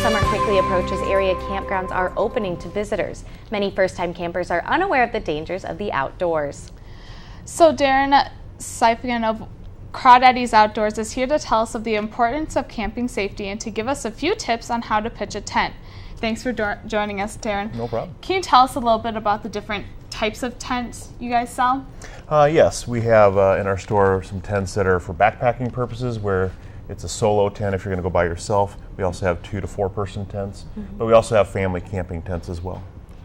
summer quickly approaches, area campgrounds are opening to visitors. Many first-time campers are unaware of the dangers of the outdoors. So Darrin Siefken of CrawDaddy Outdoors is here to tell us of the importance of camping safety and to give us a few tips on how to pitch a tent. Thanks for joining us, Darrin. No problem. Can you tell us a little bit about the different types of tents you guys sell? Yes, we have in our store some tents that are for backpacking purposes, where it's a solo tent if you're going to go by yourself. We also have 2 to 4 person tents, but we also have family camping tents as well.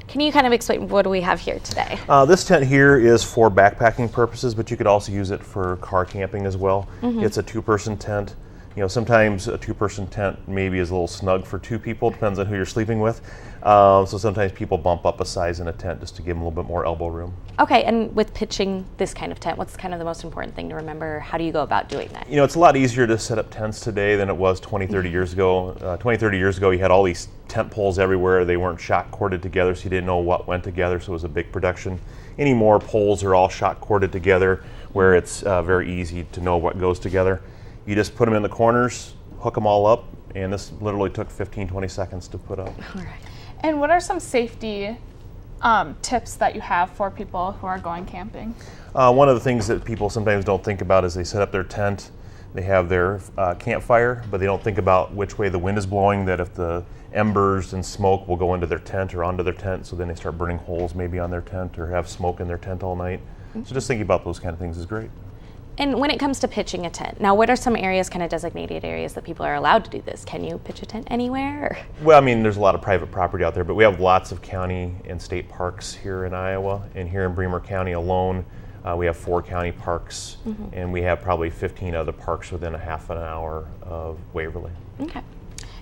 Can you kind of explain what do we have here today? This tent here is for backpacking purposes, but you could also use it for car camping as well. It's a 2-person tent. You know, sometimes a 2-person tent maybe is a little snug for 2 people, depends on who you're sleeping with. So sometimes people bump up a size in a tent just to give them a little bit more elbow room. Okay, and with pitching this kind of tent, what's kind of the most important thing to remember? How do you go about doing that? You know, it's a lot easier to set up tents today than it was 20, 30 years ago. 20, 30 years ago, you had all these tent poles everywhere. They weren't shock corded together, so you didn't know what went together, so it was a big production. Anymore, poles are all shock corded together, where it's very easy to know what goes together. You just put them in the corners, hook them all up, and this literally took 15, 20 seconds to put up. All right. And what are some safety tips that you have for people who are going camping? One of the things that people sometimes don't think about is they set up their tent, they have their campfire, but they don't think about which way the wind is blowing, that if the embers and smoke will go into their tent or onto their tent, so then they start burning holes maybe on their tent or have smoke in their tent all night. So just thinking about those kind of things is great. And when it comes to pitching a tent, now what are some areas, kind of designated areas that people are allowed to do this? Can you pitch a tent anywhere? Or? Well, I mean, there's a lot of private property out there, but we have lots of county and state parks here in Iowa. And here in Bremer County alone, we have 4 county parks, and we have probably 15 other parks within a half an hour of Waverly. Okay.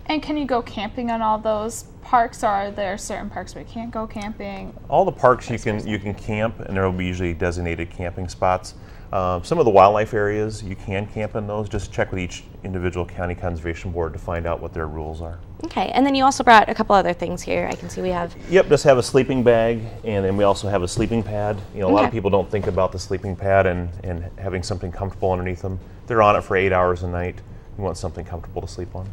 And can you go camping on all those parks, or are there certain parks where you can't go camping? All the parks you can camp, and there will be usually designated camping spots. Some of the wildlife areas, you can camp in those. Just check with each individual county conservation board to find out what their rules are. Okay, and then you also brought a couple other things here. I can see we have... Yep, just have a sleeping bag, and then we also have a sleeping pad. You know, a lot of people don't think about the sleeping pad and having something comfortable underneath them. They're on it for 8 hours a night. You want something comfortable to sleep on.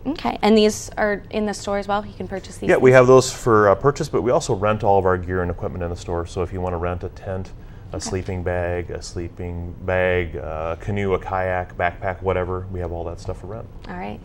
Okay, and these are in the store as well? You can purchase these? Yeah, we have those for purchase, but we also rent all of our gear and equipment in the store. So if you want to rent a tent, a sleeping bag, a canoe, a kayak, backpack, whatever, we have all that stuff for rent. All right.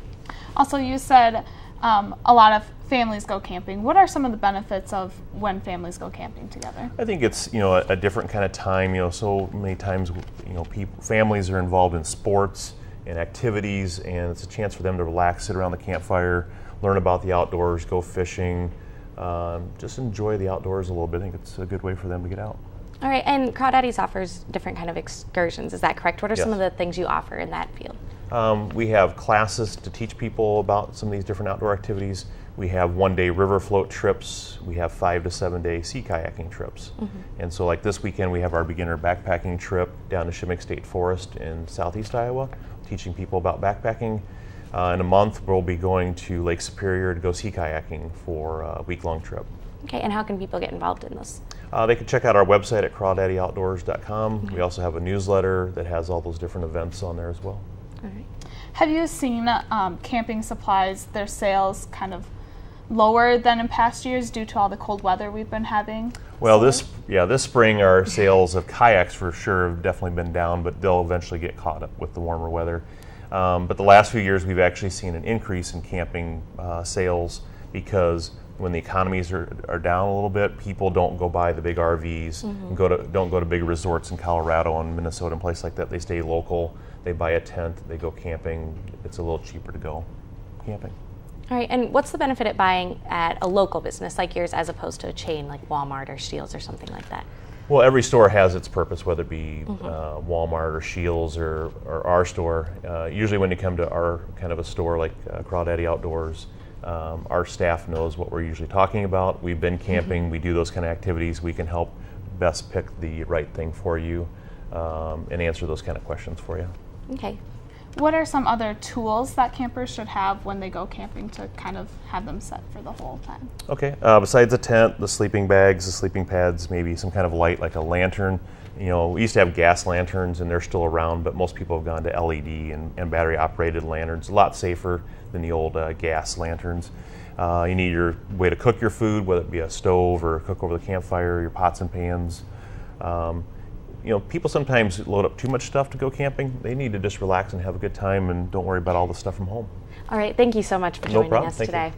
Also, you said a lot of families go camping. What are some of the benefits of when families go camping together? I think it's, you know, a different kind of time. You know, so many times, you know, families are involved in sports and activities, and it's a chance for them to relax, sit around the campfire, learn about the outdoors, go fishing, just enjoy the outdoors a little bit. I think it's a good way for them to get out. All right, and CrawDaddy's offers different kind of excursions, is that correct? What are some of the things you offer in that field? We have classes to teach people about some of these different outdoor activities. We have 1-day river float trips. We have 5 to 7 day sea kayaking trips. And so like this weekend, we have our beginner backpacking trip down to Shimmick State Forest in southeast Iowa, teaching people about backpacking. In a month, we'll be going to Lake Superior to go sea kayaking for a week-long trip. Okay, and how can people get involved in this? They can check out our website at CrawDaddyOutdoors.com. We also have a newsletter that has all those different events on there as well. All right. Have you seen camping supplies, their sales kind of lower than in past years due to all the cold weather we've been having? Well, this spring our sales of kayaks for sure have definitely been down, but they'll eventually get caught up with the warmer weather. But the last few years we've actually seen an increase in camping sales, because when the economies are down a little bit, people don't go buy the big RVs, and don't go to big resorts in Colorado and Minnesota and places like that. They stay local, they buy a tent, they go camping. It's a little cheaper to go camping. All right, and what's the benefit of buying at a local business like yours as opposed to a chain like Walmart or Scheels or something like that? Well, every store has its purpose, whether it be Walmart or Scheels or our store. Usually when you come to our kind of a store like CrawDaddy Outdoors, our staff knows what we're usually talking about. We've been camping, we do those kind of activities. We can help best pick the right thing for you and answer those kind of questions for you. Okay. What are some other tools that campers should have when they go camping to kind of have them set for the whole time? Okay, besides the tent, the sleeping bags, the sleeping pads, maybe some kind of light like a lantern. You know, we used to have gas lanterns and they're still around, but most people have gone to LED and battery operated lanterns. A lot safer than the old gas lanterns. You need your way to cook your food, whether it be a stove or cook over the campfire, your pots and pans. You know, people sometimes load up too much stuff to go camping. They need to just relax and have a good time and don't worry about all the stuff from home. All right, thank you so much for No joining problem. us Thank you. today.